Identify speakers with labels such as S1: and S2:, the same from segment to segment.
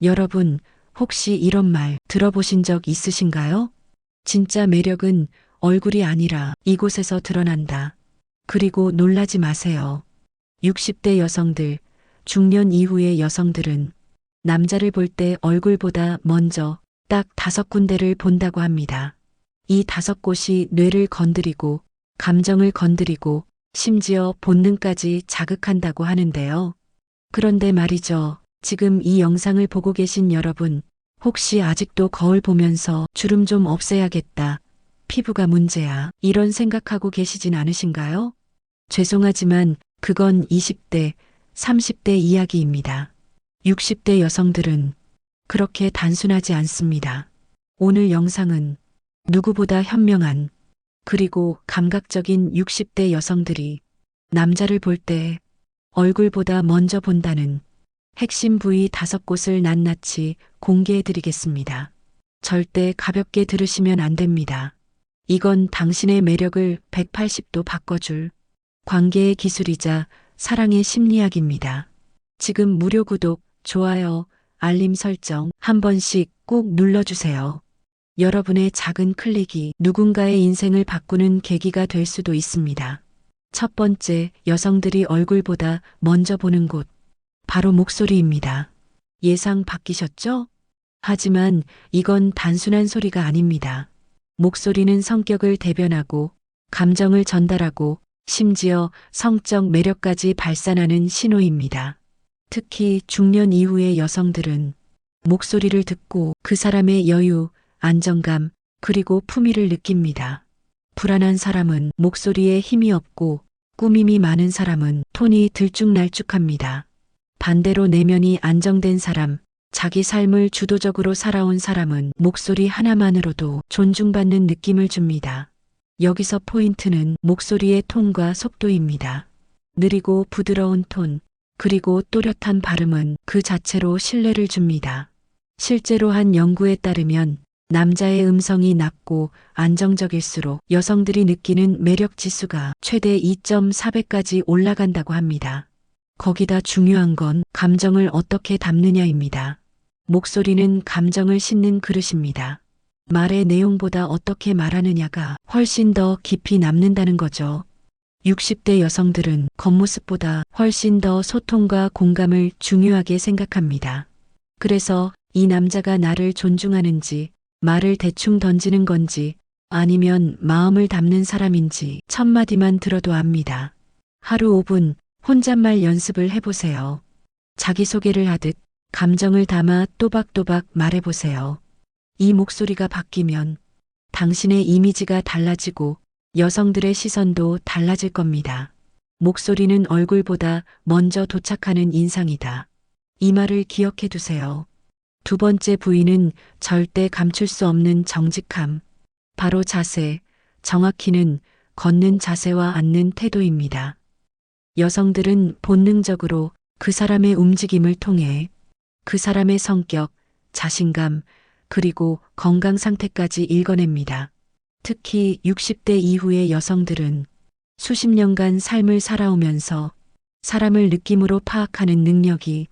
S1: 여러분, 혹시 이런 말 들어보신 적 있으신가요? 진짜 매력은 얼굴이 아니라 이곳에서 드러난다. 그리고 놀라지 마세요. 60대 여성들, 중년 이후의 여성들은 남자를 볼 때 얼굴보다 먼저 딱 5군데를 본다고 합니다. 이 5곳이 뇌를 건드리고 감정을 건드리고 심지어 본능까지 자극한다고 하는데요. 그런데 말이죠. 지금 이 영상을 보고 계신 여러분, 혹시 아직도 거울 보면서 주름 좀 없애야겠다. 피부가 문제야. 이런 생각하고 계시진 않으신가요? 죄송하지만 그건 20대, 30대 이야기입니다. 60대 여성들은 그렇게 단순하지 않습니다. 오늘 영상은 누구보다 현명한 그리고 감각적인 60대 여성들이 남자를 볼 때 얼굴보다 먼저 본다는 핵심 부위 5곳을 낱낱이 공개해 드리겠습니다. 절대 가볍게 들으시면 안 됩니다. 이건 당신의 매력을 180도 바꿔줄 관계의 기술이자 사랑의 심리학입니다. 지금 무료 구독, 좋아요, 알림 설정 한 번씩 꼭 눌러주세요. 여러분의 작은 클릭이 누군가의 인생을 바꾸는 계기가 될 수도 있습니다. 첫 번째, 여성들이 얼굴보다 먼저 보는 곳. 바로 목소리입니다. 예상 바뀌셨죠? 하지만 이건 단순한 소리가 아닙니다. 목소리는 성격을 대변하고 감정을 전달하고 심지어 성적 매력까지 발산하는 신호입니다. 특히 중년 이후의 여성들은 목소리를 듣고 그 사람의 여유, 안정감, 그리고 품위를 느낍니다. 불안한 사람은 목소리에 힘이 없고 꾸밈이 많은 사람은 톤이 들쭉날쭉합니다. 반대로 내면이 안정된 사람, 자기 삶을 주도적으로 살아온 사람은 목소리 하나만으로도 존중받는 느낌을 줍니다. 여기서 포인트는 목소리의 톤과 속도입니다. 느리고 부드러운 톤, 그리고 또렷한 발음은 그 자체로 신뢰를 줍니다. 실제로 한 연구에 따르면 남자의 음성이 낮고 안정적일수록 여성들이 느끼는 매력 지수가 최대 2.4배까지 올라간다고 합니다. 거기다 중요한 건 감정을 어떻게 담느냐입니다. 목소리는 감정을 싣는 그릇입니다. 말의 내용보다 어떻게 말하느냐가 훨씬 더 깊이 남는다는 거죠. 60대 여성들은 겉모습보다 훨씬 더 소통과 공감을 중요하게 생각합니다. 그래서 이 남자가 나를 존중하는지, 말을 대충 던지는 건지, 아니면 마음을 담는 사람인지 첫 마디만 들어도 압니다. 하루 5분 혼잣말 연습을 해보세요. 자기소개를 하듯 감정을 담아 또박또박 말해보세요. 이 목소리가 바뀌면 당신의 이미지가 달라지고 여성들의 시선도 달라질 겁니다. 목소리는 얼굴보다 먼저 도착하는 인상이다. 이 말을 기억해 두세요. 두 번째 부위는 절대 감출 수 없는 정직함. 바로 자세, 정확히는 걷는 자세와 앉는 태도입니다. 여성들은 본능적으로 그 사람의 움직임을 통해 그 사람의 성격, 자신감, 그리고 건강 상태까지 읽어냅니다. 특히 60대 이후의 여성들은 수십 년간 삶을 살아오면서 사람을 느낌으로 파악하는 능력이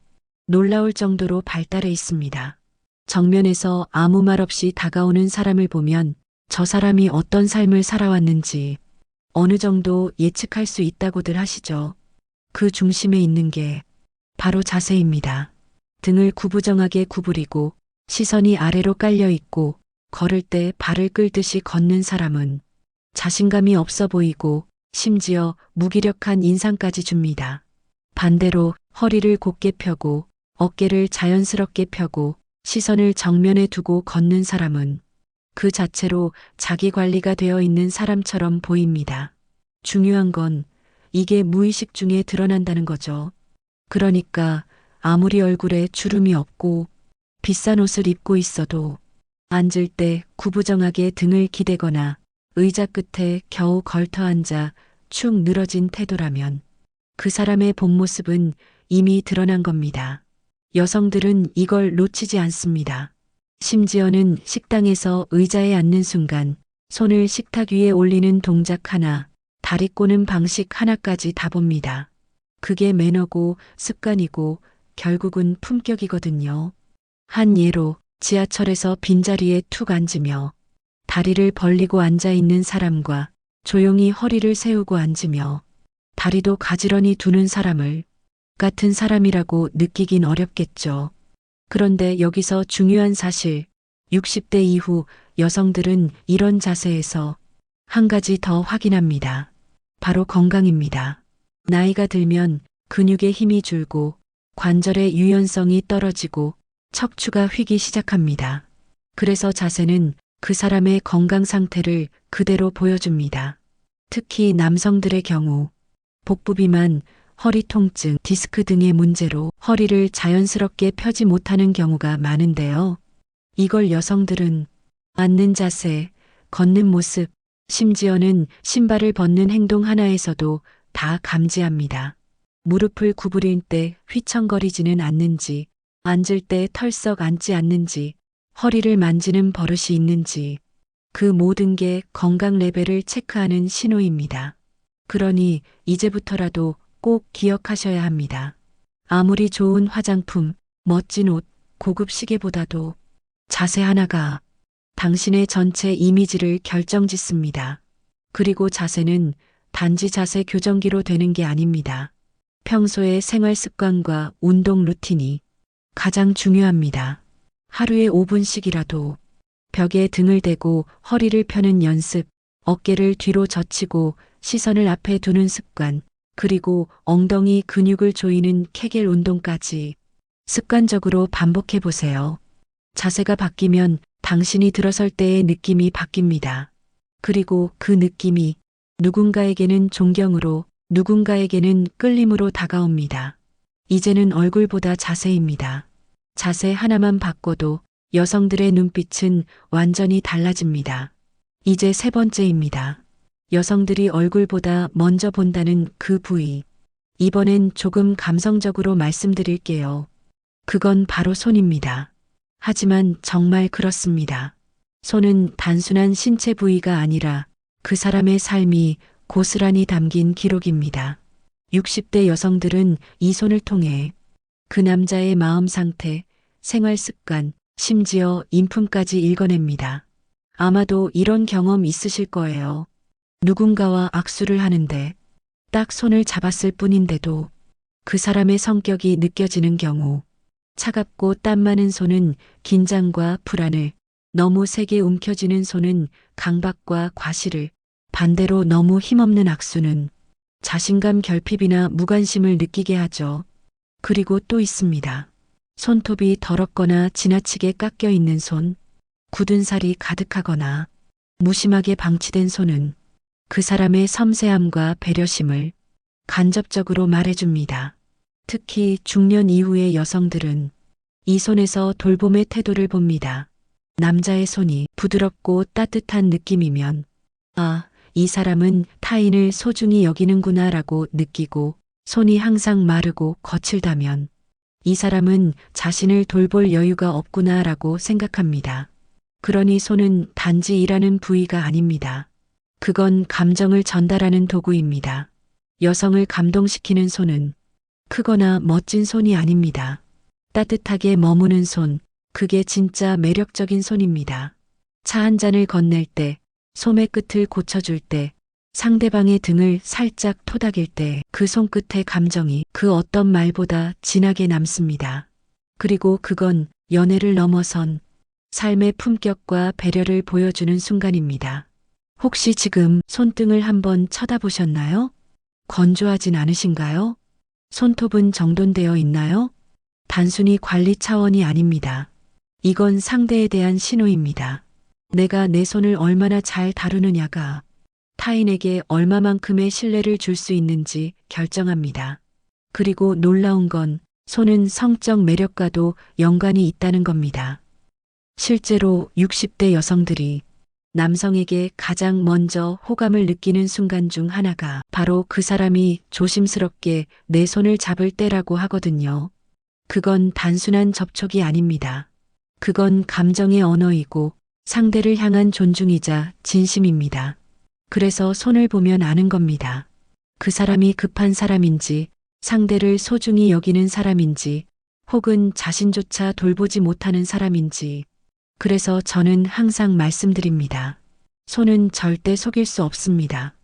S1: 놀라울 정도로 발달해 있습니다. 정면에서 아무 말 없이 다가오는 사람을 보면 저 사람이 어떤 삶을 살아왔는지 어느 정도 예측할 수 있다고들 하시죠. 그 중심에 있는 게 바로 자세입니다. 등을 구부정하게 구부리고 시선이 아래로 깔려 있고 걸을 때 발을 끌듯이 걷는 사람은 자신감이 없어 보이고 심지어 무기력한 인상까지 줍니다. 반대로 허리를 곧게 펴고 어깨를 자연스럽게 펴고 시선을 정면에 두고 걷는 사람은 그 자체로 자기 관리가 되어 있는 사람처럼 보입니다. 중요한 건 이게 무의식 중에 드러난다는 거죠. 그러니까 아무리 얼굴에 주름이 없고 비싼 옷을 입고 있어도 앉을 때 구부정하게 등을 기대거나 의자 끝에 겨우 걸터 앉아 축 늘어진 태도라면 그 사람의 본 모습은 이미 드러난 겁니다. 여성들은 이걸 놓치지 않습니다. 심지어는 식당에서 의자에 앉는 순간 손을 식탁 위에 올리는 동작 하나, 다리 꼬는 방식 하나까지 다 봅니다. 그게 매너고 습관이고 결국은 품격이거든요. 한 예로 지하철에서 빈자리에 툭 앉으며 다리를 벌리고 앉아 있는 사람과 조용히 허리를 세우고 앉으며 다리도 가지런히 두는 사람을 같은 사람이라고 느끼긴 어렵겠죠. 그런데 여기서 중요한 사실, 60대 이후 여성들은 이런 자세에서 한 가지 더 확인합니다. 바로 건강입니다. 나이가 들면 근육의 힘이 줄고 관절의 유연성이 떨어지고 척추가 휘기 시작합니다. 그래서 자세는 그 사람의 건강 상태를 그대로 보여줍니다. 특히 남성들의 경우 복부 비만, 허리 통증, 디스크 등의 문제로 허리를 자연스럽게 펴지 못하는 경우가 많은데요. 이걸 여성들은 앉는 자세, 걷는 모습, 심지어는 신발을 벗는 행동 하나에서도 다 감지합니다. 무릎을 구부릴 때 휘청거리지는 않는지, 앉을 때 털썩 앉지 않는지, 허리를 만지는 버릇이 있는지, 그 모든 게 건강 레벨을 체크하는 신호입니다. 그러니 이제부터라도 꼭 기억하셔야 합니다. 아무리 좋은 화장품, 멋진 옷, 고급 시계보다도 자세 하나가 당신의 전체 이미지를 결정짓습니다. 그리고 자세는 단지 자세 교정기로 되는 게 아닙니다. 평소의 생활 습관과 운동 루틴이 가장 중요합니다. 하루에 5분씩이라도 벽에 등을 대고 허리를 펴는 연습, 어깨를 뒤로 젖히고 시선을 앞에 두는 습관, 그리고 엉덩이 근육을 조이는 케겔 운동까지 습관적으로 반복해 보세요. 자세가 바뀌면 당신이 들어설 때의 느낌이 바뀝니다. 그리고 그 느낌이 누군가에게는 존경으로, 누군가에게는 끌림으로 다가옵니다. 이제는 얼굴보다 자세입니다. 자세 하나만 바꿔도 여성들의 눈빛은 완전히 달라집니다. 이제 세 번째입니다. 여성들이 얼굴보다 먼저 본다는 그 부위. 이번엔 조금 감성적으로 말씀드릴게요. 그건 바로 손입니다. 하지만 정말 그렇습니다. 손은 단순한 신체 부위가 아니라 그 사람의 삶이 고스란히 담긴 기록입니다. 60대 여성들은 이 손을 통해 그 남자의 마음 상태, 생활 습관, 심지어 인품까지 읽어냅니다. 아마도 이런 경험 있으실 거예요. 누군가와 악수를 하는데 딱 손을 잡았을 뿐인데도 그 사람의 성격이 느껴지는 경우, 차갑고 땀 많은 손은 긴장과 불안을, 너무 세게 움켜쥐는 손은 강박과 과실을, 반대로 너무 힘없는 악수는 자신감 결핍이나 무관심을 느끼게 하죠. 그리고 또 있습니다. 손톱이 더럽거나 지나치게 깎여 있는 손, 굳은 살이 가득하거나 무심하게 방치된 손은 그 사람의 섬세함과 배려심을 간접적으로 말해줍니다. 특히 중년 이후의 여성들은 이 손에서 돌봄의 태도를 봅니다. 남자의 손이 부드럽고 따뜻한 느낌이면, 아, 이 사람은 타인을 소중히 여기는구나 라고 느끼고, 손이 항상 마르고 거칠다면 이 사람은 자신을 돌볼 여유가 없구나 라고 생각합니다. 그러니 손은 단지 일하는 부위가 아닙니다. 그건 감정을 전달하는 도구입니다. 여성을 감동시키는 손은 크거나 멋진 손이 아닙니다. 따뜻하게 머무는 손, 그게 진짜 매력적인 손입니다. 차 한 잔을 건넬 때, 소매 끝을 고쳐줄 때, 상대방의 등을 살짝 토닥일 때 그 손끝의 감정이 그 어떤 말보다 진하게 남습니다. 그리고 그건 연애를 넘어선 삶의 품격과 배려를 보여주는 순간입니다. 혹시 지금 손등을 한번 쳐다보셨나요? 건조하진 않으신가요? 손톱은 정돈되어 있나요? 단순히 관리 차원이 아닙니다. 이건 상대에 대한 신호입니다. 내가 내 손을 얼마나 잘 다루느냐가 타인에게 얼마만큼의 신뢰를 줄 수 있는지 결정합니다. 그리고 놀라운 건 손은 성적 매력과도 연관이 있다는 겁니다. 실제로 60대 여성들이 남성에게 가장 먼저 호감을 느끼는 순간 중 하나가 바로 그 사람이 조심스럽게 내 손을 잡을 때라고 하거든요. 그건 단순한 접촉이 아닙니다. 그건 감정의 언어이고 상대를 향한 존중이자 진심입니다. 그래서 손을 보면 아는 겁니다. 그 사람이 급한 사람인지, 상대를 소중히 여기는 사람인지, 혹은 자신조차 돌보지 못하는 사람인지. 그래서 저는 항상 말씀드립니다. 손은 절대 속일 수 없습니다.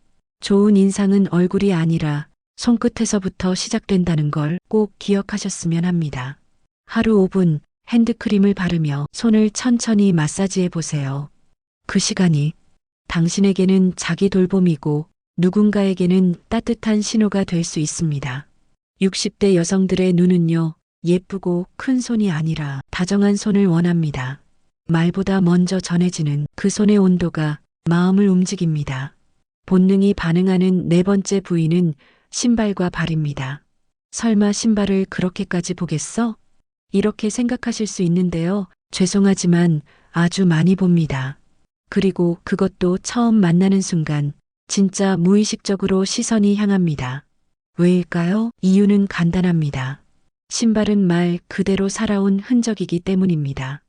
S1: 좋은 인상은 얼굴이 아니라 손끝에서부터 시작된다는 걸 꼭 기억하셨으면 합니다. 하루 5분 핸드크림을 바르며 손을 천천히 마사지해 보세요. 그 시간이 당신에게는 자기 돌봄이고 누군가에게는 따뜻한 신호가 될 수 있습니다. 60대 여성들의 눈은요, 예쁘고 큰 손이 아니라 다정한 손을 원합니다. 말보다 먼저 전해지는 그 손의 온도가 마음을 움직입니다. 본능이 반응하는 네 번째 부위는 신발과 발입니다. 설마 신발을 그렇게까지 보겠어? 이렇게 생각하실 수 있는데요. 죄송하지만 아주 많이 봅니다. 그리고 그것도 처음 만나는 순간 진짜 무의식적으로 시선이 향합니다. 왜일까요? 이유는 간단합니다. 신발은 말 그대로 살아온 흔적이기 때문입니다.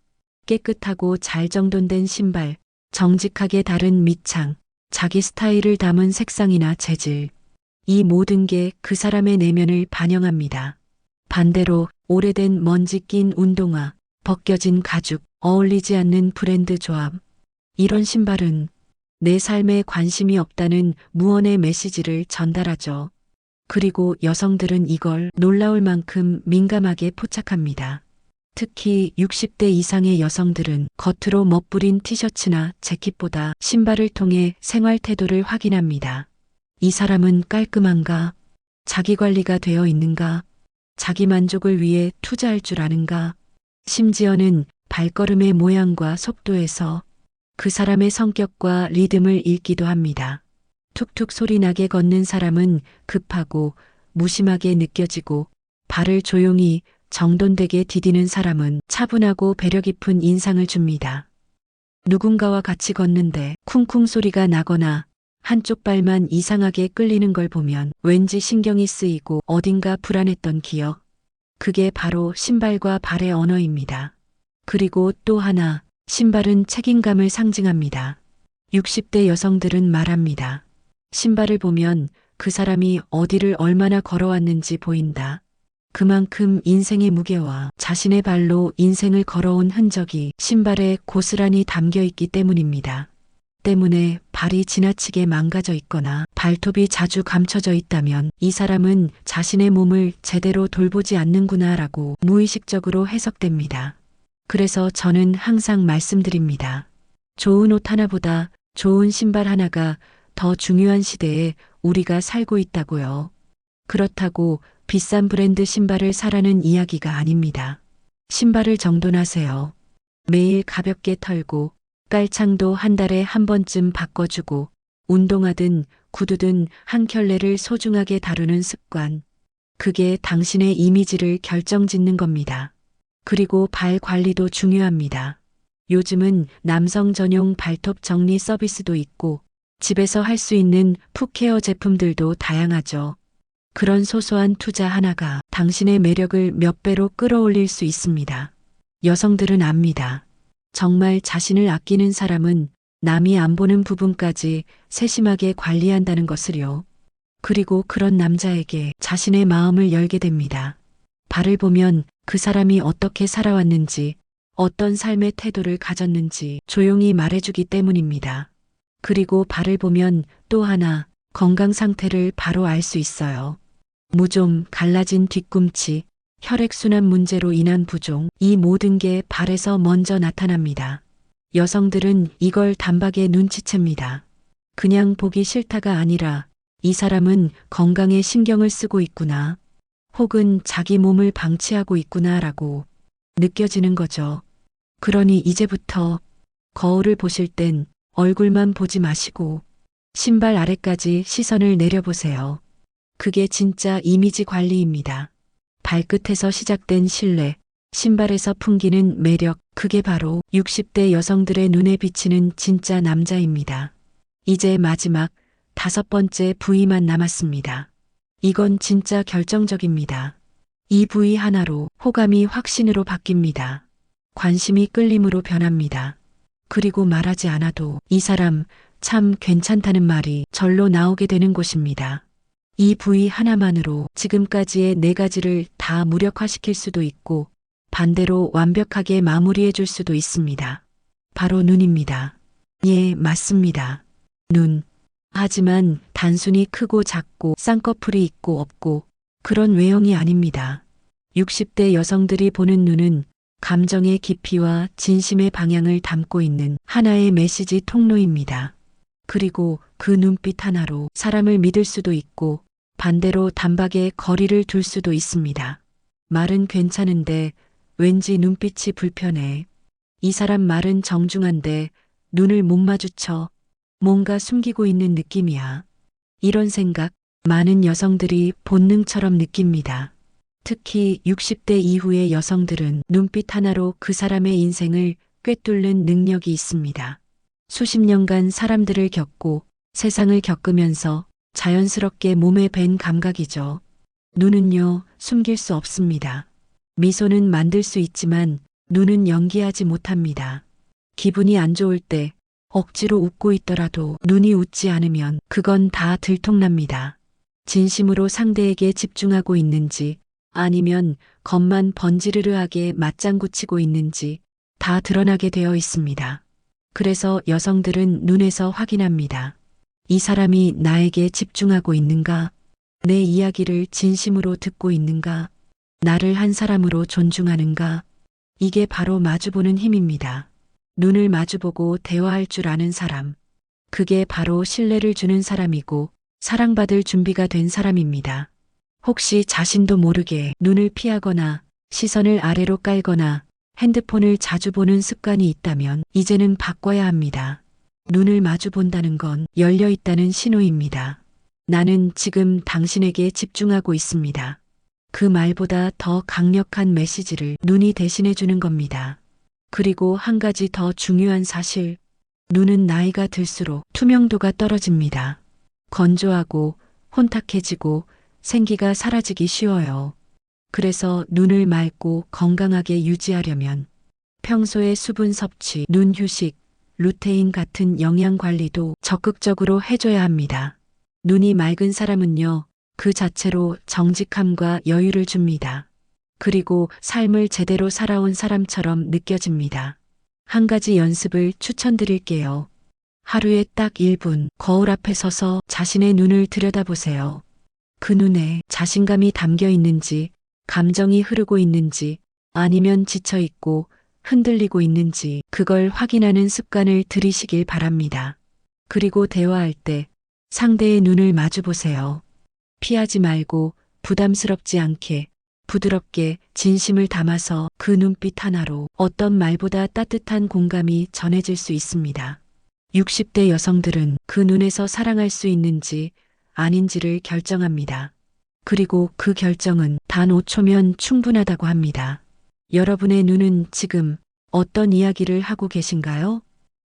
S1: 깨끗하고 잘 정돈된 신발, 정직하게 다른 밑창, 자기 스타일을 담은 색상이나 재질. 이 모든 게 그 사람의 내면을 반영합니다. 반대로 오래된 먼지 낀 운동화, 벗겨진 가죽, 어울리지 않는 브랜드 조합. 이런 신발은 내 삶에 관심이 없다는 무언의 메시지를 전달하죠. 그리고 여성들은 이걸 놀라울 만큼 민감하게 포착합니다. 특히 60대 이상의 여성들은 겉으로 멋부린 티셔츠나 재킷보다 신발을 통해 생활 태도를 확인합니다. 이 사람은 깔끔한가? 자기 관리가 되어 있는가? 자기 만족을 위해 투자할 줄 아는가? 심지어는 발걸음의 모양과 속도에서 그 사람의 성격과 리듬을 읽기도 합니다. 툭툭 소리 나게 걷는 사람은 급하고 무심하게 느껴지고, 발을 조용히 정돈되게 디디는 사람은 차분하고 배려 깊은 인상을 줍니다. 누군가와 같이 걷는데 쿵쿵 소리가 나거나 한쪽 발만 이상하게 끌리는 걸 보면 왠지 신경이 쓰이고 어딘가 불안했던 기억. 그게 바로 신발과 발의 언어입니다. 그리고 또 하나, 신발은 책임감을 상징합니다. 60대 여성들은 말합니다. 신발을 보면 그 사람이 어디를 얼마나 걸어왔는지 보인다. 그만큼 인생의 무게와 자신의 발로 인생을 걸어온 흔적이 신발에 고스란히 담겨 있기 때문입니다. 때문에 발이 지나치게 망가져 있거나 발톱이 자주 감춰져 있다면 이 사람은 자신의 몸을 제대로 돌보지 않는구나라고 무의식적으로 해석됩니다. 그래서 저는 항상 말씀드립니다. 좋은 옷 하나보다 좋은 신발 하나가 더 중요한 시대에 우리가 살고 있다고요. 그렇다고 비싼 브랜드 신발을 사라는 이야기가 아닙니다. 신발을 정돈하세요. 매일 가볍게 털고 깔창도 한 달에 한 번쯤 바꿔주고, 운동화든 구두든 한 켤레를 소중하게 다루는 습관. 그게 당신의 이미지를 결정짓는 겁니다. 그리고 발 관리도 중요합니다. 요즘은 남성 전용 발톱 정리 서비스도 있고 집에서 할 수 있는 풋케어 제품들도 다양하죠. 그런 소소한 투자 하나가 당신의 매력을 몇 배로 끌어올릴 수 있습니다. 여성들은 압니다. 정말 자신을 아끼는 사람은 남이 안 보는 부분까지 세심하게 관리한다는 것을요. 그리고 그런 남자에게 자신의 마음을 열게 됩니다. 발을 보면 그 사람이 어떻게 살아왔는지, 어떤 삶의 태도를 가졌는지 조용히 말해주기 때문입니다. 그리고 발을 보면 또 하나, 건강 상태를 바로 알 수 있어요. 무좀, 갈라진 뒤꿈치, 혈액순환 문제로 인한 부종, 이 모든 게 발에서 먼저 나타납니다. 여성들은 이걸 단박에 눈치챕니다. 그냥 보기 싫다가 아니라 이 사람은 건강에 신경을 쓰고 있구나, 혹은 자기 몸을 방치하고 있구나라고 느껴지는 거죠. 그러니 이제부터 거울을 보실 땐 얼굴만 보지 마시고 신발 아래까지 시선을 내려보세요. 그게 진짜 이미지 관리입니다. 발끝에서 시작된 신뢰, 신발에서 풍기는 매력, 그게 바로 60대 여성들의 눈에 비치는 진짜 남자입니다. 이제 마지막 5번째 부위만 남았습니다. 이건 진짜 결정적입니다. 이 부위 하나로 호감이 확신으로 바뀝니다. 관심이 끌림으로 변합니다. 그리고 말하지 않아도 이 사람 참 괜찮다는 말이 절로 나오게 되는 곳입니다. 이 부위 하나만으로 지금까지의 네 가지를 다 무력화시킬 수도 있고 반대로 완벽하게 마무리해 줄 수도 있습니다. 바로 눈입니다. 예, 맞습니다. 눈. 하지만 단순히 크고 작고 쌍꺼풀이 있고 없고 그런 외형이 아닙니다. 60대 여성들이 보는 눈은 감정의 깊이와 진심의 방향을 담고 있는 하나의 메시지 통로입니다. 그리고 그 눈빛 하나로 사람을 믿을 수도 있고 반대로 단박에 거리를 둘 수도 있습니다. 말은 괜찮은데 왠지 눈빛이 불편해. 이 사람 말은 정중한데 눈을 못 마주쳐. 뭔가 숨기고 있는 느낌이야. 이런 생각 많은 여성들이 본능처럼 느낍니다. 특히 60대 이후의 여성들은 눈빛 하나로 그 사람의 인생을 꿰뚫는 능력이 있습니다. 수십 년간 사람들을 겪고 세상을 겪으면서 자연스럽게 몸에 밴 감각이죠. 눈은요, 숨길 수 없습니다. 미소는 만들 수 있지만 눈은 연기하지 못합니다. 기분이 안 좋을 때 억지로 웃고 있더라도 눈이 웃지 않으면 그건 다 들통납니다. 진심으로 상대에게 집중하고 있는지 아니면 겉만 번지르르하게 맞장구 치고 있는지 다 드러나게 되어 있습니다. 그래서 여성들은 눈에서 확인합니다. 이 사람이 나에게 집중하고 있는가? 내 이야기를 진심으로 듣고 있는가? 나를 한 사람으로 존중하는가? 이게 바로 마주보는 힘입니다. 눈을 마주보고 대화할 줄 아는 사람. 그게 바로 신뢰를 주는 사람이고 사랑받을 준비가 된 사람입니다. 혹시 자신도 모르게 눈을 피하거나 시선을 아래로 깔거나 핸드폰을 자주 보는 습관이 있다면 이제는 바꿔야 합니다. 눈을 마주 본다는 건 열려 있다는 신호입니다. 나는 지금 당신에게 집중하고 있습니다. 그 말보다 더 강력한 메시지를 눈이 대신해 주는 겁니다. 그리고 한 가지 더 중요한 사실, 눈은 나이가 들수록 투명도가 떨어집니다. 건조하고 혼탁해지고 생기가 사라지기 쉬워요. 그래서 눈을 맑고 건강하게 유지하려면 평소의 수분 섭취, 눈 휴식, 루테인 같은 영양 관리도 적극적으로 해줘야 합니다. 눈이 맑은 사람은요, 그 자체로 정직함과 여유를 줍니다. 그리고 삶을 제대로 살아온 사람처럼 느껴집니다. 한 가지 연습을 추천드릴게요. 하루에 딱 1분 거울 앞에 서서 자신의 눈을 들여다보세요. 그 눈에 자신감이 담겨 있는지, 감정이 흐르고 있는지, 아니면 지쳐 있고 흔들리고 있는지 그걸 확인하는 습관을 들이시길 바랍니다. 그리고 대화할 때 상대의 눈을 마주 보세요. 피하지 말고 부담스럽지 않게 부드럽게 진심을 담아서 그 눈빛 하나로 어떤 말보다 따뜻한 공감이 전해질 수 있습니다. 60대 여성들은 그 눈에서 사랑할 수 있는지 아닌지를 결정합니다. 그리고 그 결정은 단 5초면 충분하다고 합니다. 여러분의 눈은 지금 어떤 이야기를 하고 계신가요?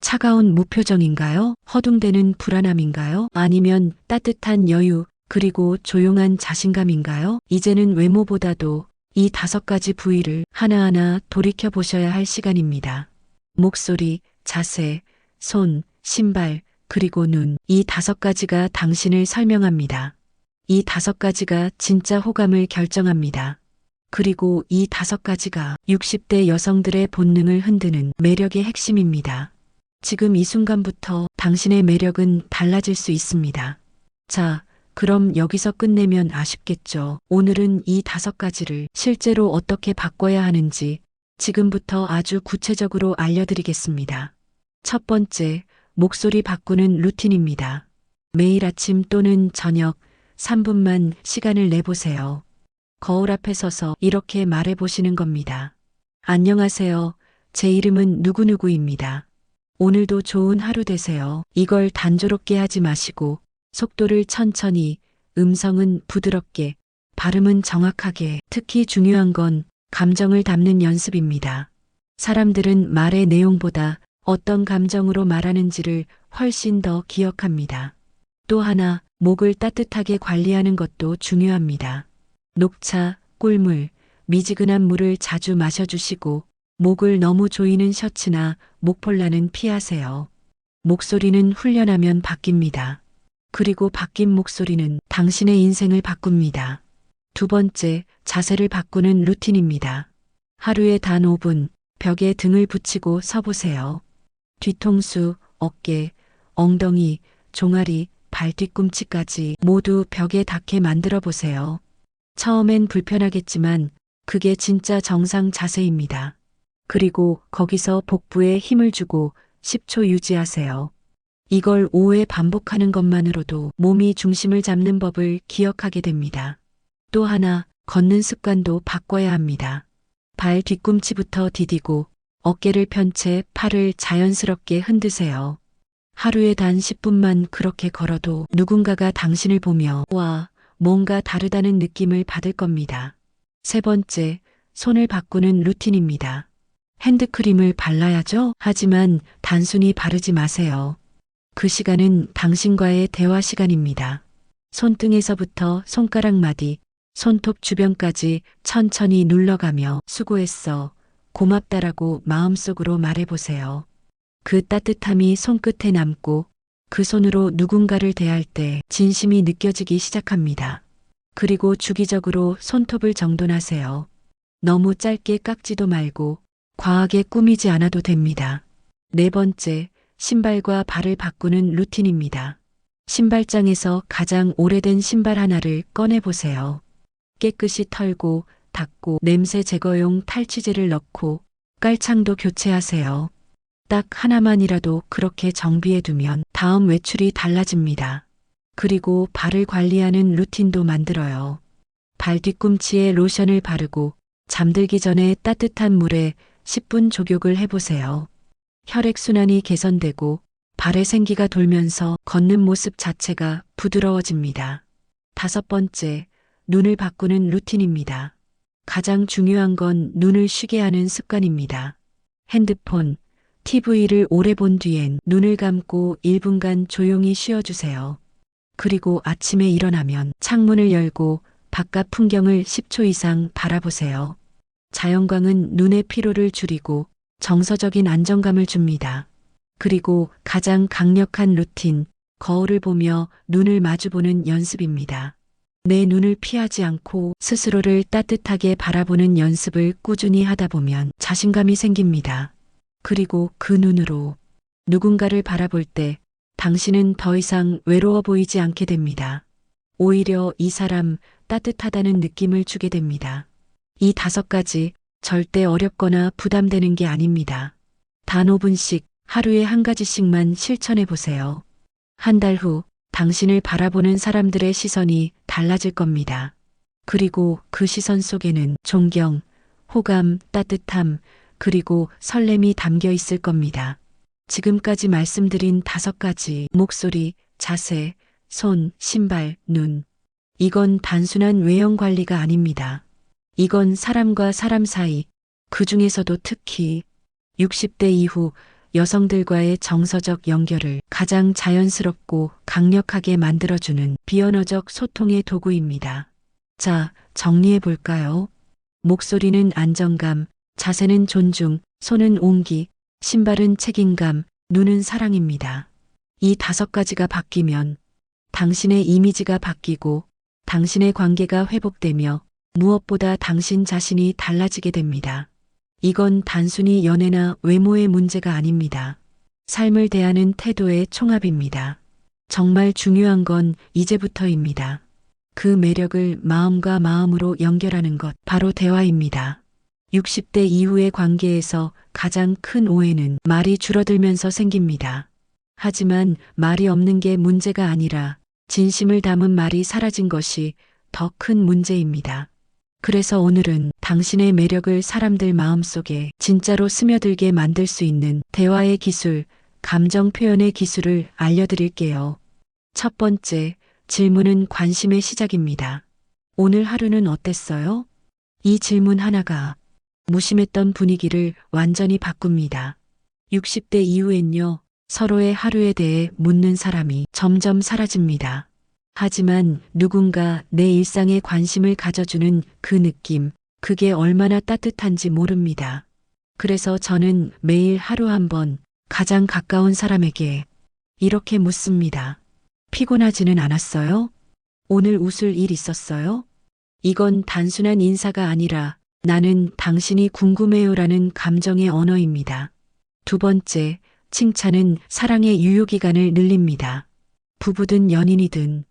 S1: 차가운 무표정인가요? 허둥대는 불안함인가요? 아니면 따뜻한 여유, 그리고 조용한 자신감인가요? 이제는 외모보다도 이 5가지 부위를 하나하나 돌이켜 보셔야 할 시간입니다. 목소리, 자세, 손, 신발, 그리고 눈, 이 5가지가 당신을 설명합니다. 이 5가지가 진짜 호감을 결정합니다. 그리고 이 5가지가 60대 여성들의 본능을 흔드는 매력의 핵심입니다. 지금 이 순간부터 당신의 매력은 달라질 수 있습니다. 자, 그럼 여기서 끝내면 아쉽겠죠. 오늘은 이 5가지를 실제로 어떻게 바꿔야 하는지 지금부터 아주 구체적으로 알려드리겠습니다. 첫 번째, 목소리 바꾸는 루틴입니다. 매일 아침 또는 저녁 3분만 시간을 내보세요. 거울 앞에 서서 이렇게 말해보시는 겁니다. 안녕하세요. 제 이름은 누구누구입니다. 오늘도 좋은 하루 되세요. 이걸 단조롭게 하지 마시고 속도를 천천히, 음성은 부드럽게, 발음은 정확하게, 특히 중요한 건 감정을 담는 연습입니다. 사람들은 말의 내용보다 어떤 감정으로 말하는지를 훨씬 더 기억합니다. 또 하나, 목을 따뜻하게 관리하는 것도 중요합니다. 녹차, 꿀물, 미지근한 물을 자주 마셔주시고 목을 너무 조이는 셔츠나 목폴라는 피하세요. 목소리는 훈련하면 바뀝니다. 그리고 바뀐 목소리는 당신의 인생을 바꿉니다. 두 번째, 자세를 바꾸는 루틴입니다. 하루에 단 5분 벽에 등을 붙이고 서보세요. 뒤통수, 어깨, 엉덩이, 종아리, 발 뒤꿈치까지 모두 벽에 닿게 만들어 보세요. 처음엔 불편하겠지만 그게 진짜 정상 자세입니다. 그리고 거기서 복부에 힘을 주고 10초 유지하세요. 이걸 5회 반복하는 것만으로도 몸이 중심을 잡는 법을 기억하게 됩니다. 또 하나, 걷는 습관도 바꿔야 합니다. 발 뒤꿈치부터 디디고 어깨를 편 채 팔을 자연스럽게 흔드세요. 하루에 단 10분만 그렇게 걸어도 누군가가 당신을 보며 와, 뭔가 다르다는 느낌을 받을 겁니다. 세 번째, 손을 바꾸는 루틴입니다. 핸드크림을 발라야죠? 하지만 단순히 바르지 마세요. 그 시간은 당신과의 대화 시간입니다. 손등에서부터 손가락 마디, 손톱 주변까지 천천히 눌러가며 수고했어, 고맙다라고 마음속으로 말해보세요. 그 따뜻함이 손끝에 남고 그 손으로 누군가를 대할 때 진심이 느껴지기 시작합니다. 그리고 주기적으로 손톱을 정돈하세요. 너무 짧게 깎지도 말고 과하게 꾸미지 않아도 됩니다. 네 번째, 신발과 발을 바꾸는 루틴입니다. 신발장에서 가장 오래된 신발 하나를 꺼내보세요. 깨끗이 털고 닦고 냄새 제거용 탈취제를 넣고 깔창도 교체하세요. 딱 하나만이라도 그렇게 정비해두면 다음 외출이 달라집니다. 그리고 발을 관리하는 루틴도 만들어요. 발 뒤꿈치에 로션을 바르고 잠들기 전에 따뜻한 물에 10분 조격을 해보세요. 혈액순환이 개선되고 발에 생기가 돌면서 걷는 모습 자체가 부드러워집니다. 다섯 번째, 눈을 바꾸는 루틴입니다. 가장 중요한 건 눈을 쉬게 하는 습관입니다. 핸드폰, TV를 오래 본 뒤엔 눈을 감고 1분간 조용히 쉬어주세요. 그리고 아침에 일어나면 창문을 열고 바깥 풍경을 10초 이상 바라보세요. 자연광은 눈의 피로를 줄이고 정서적인 안정감을 줍니다. 그리고 가장 강력한 루틴, 거울을 보며 눈을 마주보는 연습입니다. 내 눈을 피하지 않고 스스로를 따뜻하게 바라보는 연습을 꾸준히 하다 보면 자신감이 생깁니다. 그리고 그 눈으로 누군가를 바라볼 때 당신은 더 이상 외로워 보이지 않게 됩니다. 오히려 이 사람 따뜻하다는 느낌을 주게 됩니다. 이 5가지 절대 어렵거나 부담되는 게 아닙니다. 단 5분씩 하루에 한 가지씩만 실천해 보세요. 한 달 후 당신을 바라보는 사람들의 시선이 달라질 겁니다. 그리고 그 시선 속에는 존경, 호감, 따뜻함, 그리고 설렘이 담겨 있을 겁니다. 지금까지 말씀드린 5가지 목소리, 자세, 손, 신발, 눈. 이건 단순한 외형 관리가 아닙니다. 이건 사람과 사람 사이, 그 중에서도 특히 60대 이후 여성들과의 정서적 연결을 가장 자연스럽고 강력하게 만들어주는 비언어적 소통의 도구입니다. 자, 정리해 볼까요? 목소리는 안정감, 자세는 존중, 손은 온기, 신발은 책임감, 눈은 사랑입니다. 이 5가지가 바뀌면 당신의 이미지가 바뀌고 당신의 관계가 회복되며 무엇보다 당신 자신이 달라지게 됩니다. 이건 단순히 연애나 외모의 문제가 아닙니다. 삶을 대하는 태도의 총합입니다. 정말 중요한 건 이제부터입니다. 그 매력을 마음과 마음으로 연결하는 것, 바로 대화입니다. 60대 이후의 관계에서 가장 큰 오해는 말이 줄어들면서 생깁니다. 하지만 말이 없는 게 문제가 아니라 진심을 담은 말이 사라진 것이 더 큰 문제입니다. 그래서 오늘은 당신의 매력을 사람들 마음속에 진짜로 스며들게 만들 수 있는 대화의 기술, 감정 표현의 기술을 알려드릴게요. 첫 번째, 질문은 관심의 시작입니다. 오늘 하루는 어땠어요? 이 질문 하나가 무심했던 분위기를 완전히 바꿉니다. 60대 이후엔요, 서로의 하루에 대해 묻는 사람이 점점 사라집니다. 하지만 누군가 내 일상에 관심을 가져주는 그 느낌, 그게 얼마나 따뜻한지 모릅니다. 그래서 저는 매일 하루 한 번 가장 가까운 사람에게 이렇게 묻습니다. 피곤하지는 않았어요? 오늘 웃을 일 있었어요? 이건 단순한 인사가 아니라 나는 당신이 궁금해요라는 감정의 언어입니다. 두 번째, 칭찬은 사랑의 유효기간을 늘립니다. 부부든 연인이든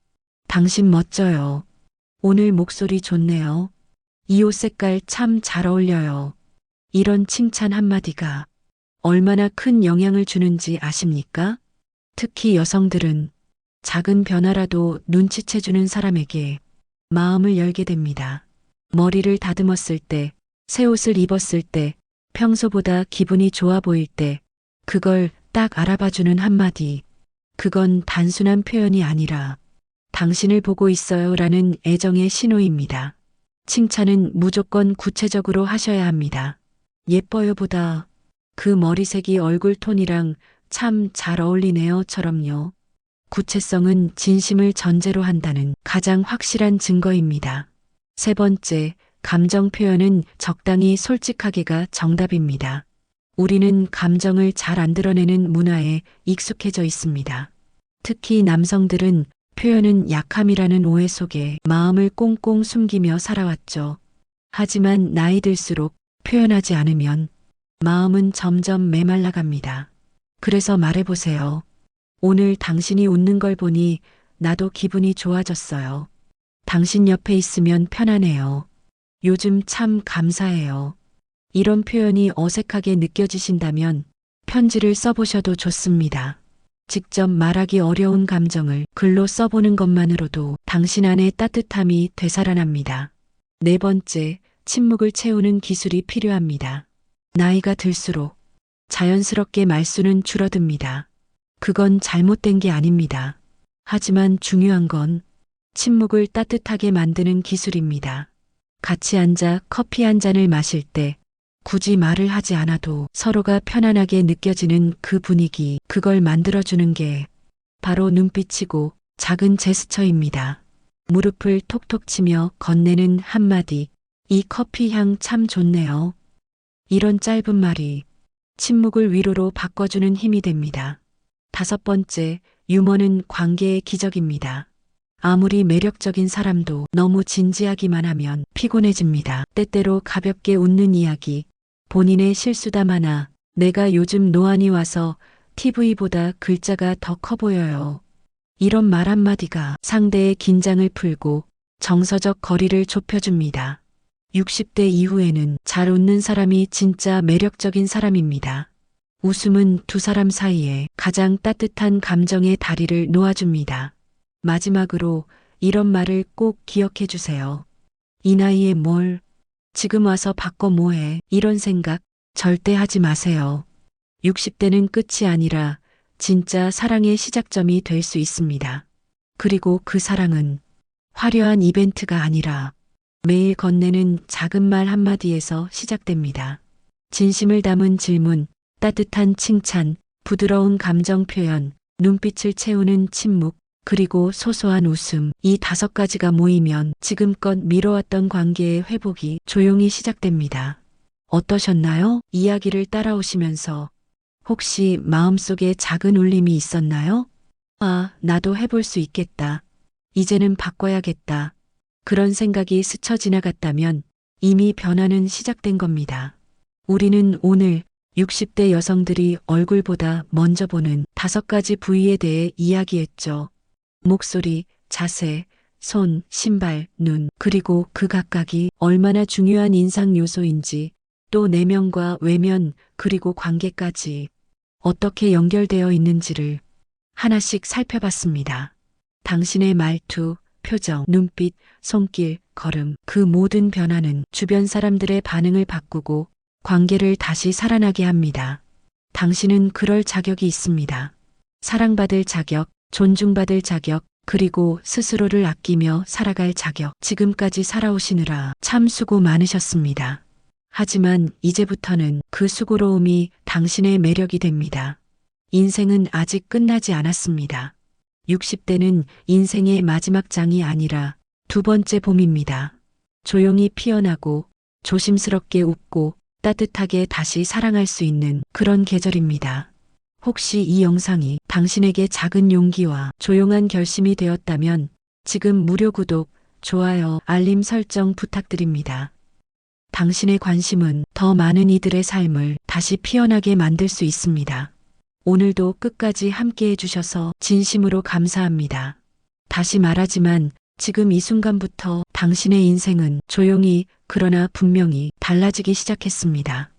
S1: 당신 멋져요. 오늘 목소리 좋네요. 이 옷 색깔 참 잘 어울려요. 이런 칭찬 한마디가 얼마나 큰 영향을 주는지 아십니까? 특히 여성들은 작은 변화라도 눈치채주는 사람에게 마음을 열게 됩니다. 머리를 다듬었을 때, 새 옷을 입었을 때, 평소보다 기분이 좋아 보일 때, 그걸 딱 알아봐주는 한마디. 그건 단순한 표현이 아니라 당신을 보고 있어요 라는 애정의 신호입니다. 칭찬은 무조건 구체적으로 하셔야 합니다. 예뻐요 보다 그 머리색이 얼굴 톤이랑 참 잘 어울리네요처럼요. 구체성은 진심을 전제로 한다는 가장 확실한 증거입니다. 세 번째, 감정 표현은 적당히 솔직하게가 정답입니다. 우리는 감정을 잘 안 드러내는 문화에 익숙해져 있습니다. 특히 남성들은 표현은 약함이라는 오해 속에 마음을 꽁꽁 숨기며 살아왔죠. 하지만 나이 들수록 표현하지 않으면 마음은 점점 메말라갑니다. 그래서 말해보세요. 오늘 당신이 웃는 걸 보니 나도 기분이 좋아졌어요. 당신 옆에 있으면 편하네요. 요즘 참 감사해요. 이런 표현이 어색하게 느껴지신다면 편지를 써보셔도 좋습니다. 직접 말하기 어려운 감정을 글로 써보는 것만으로도 당신 안의 따뜻함이 되살아납니다. 네 번째, 침묵을 채우는 기술이 필요합니다. 나이가 들수록 자연스럽게 말수는 줄어듭니다. 그건 잘못된 게 아닙니다. 하지만 중요한 건 침묵을 따뜻하게 만드는 기술입니다. 같이 앉아 커피 한 잔을 마실 때 굳이 말을 하지 않아도 서로가 편안하게 느껴지는 그 분위기, 그걸 만들어주는 게 바로 눈빛이고 작은 제스처입니다. 무릎을 톡톡 치며 건네는 한마디, 이 커피 향 참 좋네요. 이런 짧은 말이 침묵을 위로로 바꿔주는 힘이 됩니다. 다섯 번째, 유머는 관계의 기적입니다. 아무리 매력적인 사람도 너무 진지하기만 하면 피곤해집니다. 때때로 가볍게 웃는 이야기, 본인의 실수담 하나, 내가 요즘 노안이 와서 TV보다 글자가 더 커 보여요. 이런 말 한마디가 상대의 긴장을 풀고 정서적 거리를 좁혀줍니다. 60대 이후에는 잘 웃는 사람이 진짜 매력적인 사람입니다. 웃음은 두 사람 사이에 가장 따뜻한 감정의 다리를 놓아줍니다. 마지막으로 이런 말을 꼭 기억해 주세요. 이 나이에 뭘, 지금 와서 바꿔 뭐해, 이런 생각 절대 하지 마세요. 60대는 끝이 아니라 진짜 사랑의 시작점이 될 수 있습니다. 그리고 그 사랑은 화려한 이벤트가 아니라 매일 건네는 작은 말 한마디에서 시작됩니다. 진심을 담은 질문, 따뜻한 칭찬, 부드러운 감정 표현, 눈빛을 채우는 침묵, 그리고 소소한 웃음, 이 5가지가 모이면 지금껏 미뤄왔던 관계의 회복이 조용히 시작됩니다. 어떠셨나요? 이야기를 따라오시면서 혹시 마음속에 작은 울림이 있었나요? 아, 나도 해볼 수 있겠다. 이제는 바꿔야겠다. 그런 생각이 스쳐 지나갔다면 이미 변화는 시작된 겁니다. 우리는 오늘 60대 여성들이 얼굴보다 먼저 보는 5가지 부위에 대해 이야기했죠. 목소리, 자세, 손, 신발, 눈, 그리고 그 각각이 얼마나 중요한 인상 요소인지, 또 내면과 외면, 그리고 관계까지 어떻게 연결되어 있는지를 하나씩 살펴봤습니다. 당신의 말투, 표정, 눈빛, 손길, 걸음, 그 모든 변화는 주변 사람들의 반응을 바꾸고 관계를 다시 살아나게 합니다. 당신은 그럴 자격이 있습니다. 사랑받을 자격, 존중받을 자격, 그리고 스스로를 아끼며 살아갈 자격. 지금까지 살아오시느라 참 수고 많으셨습니다. 하지만 이제부터는 그 수고로움이 당신의 매력이 됩니다. 인생은 아직 끝나지 않았습니다. 60대는 인생의 마지막 장이 아니라 2번째 봄입니다. 조용히 피어나고 조심스럽게 웃고 따뜻하게 다시 사랑할 수 있는 그런 계절입니다. 혹시 이 영상이 당신에게 작은 용기와 조용한 결심이 되었다면 지금 무료 구독, 좋아요, 알림 설정 부탁드립니다. 당신의 관심은 더 많은 이들의 삶을 다시 피어나게 만들 수 있습니다. 오늘도 끝까지 함께 해주셔서 진심으로 감사합니다. 다시 말하지만 지금 이 순간부터 당신의 인생은 조용히 그러나 분명히 달라지기 시작했습니다.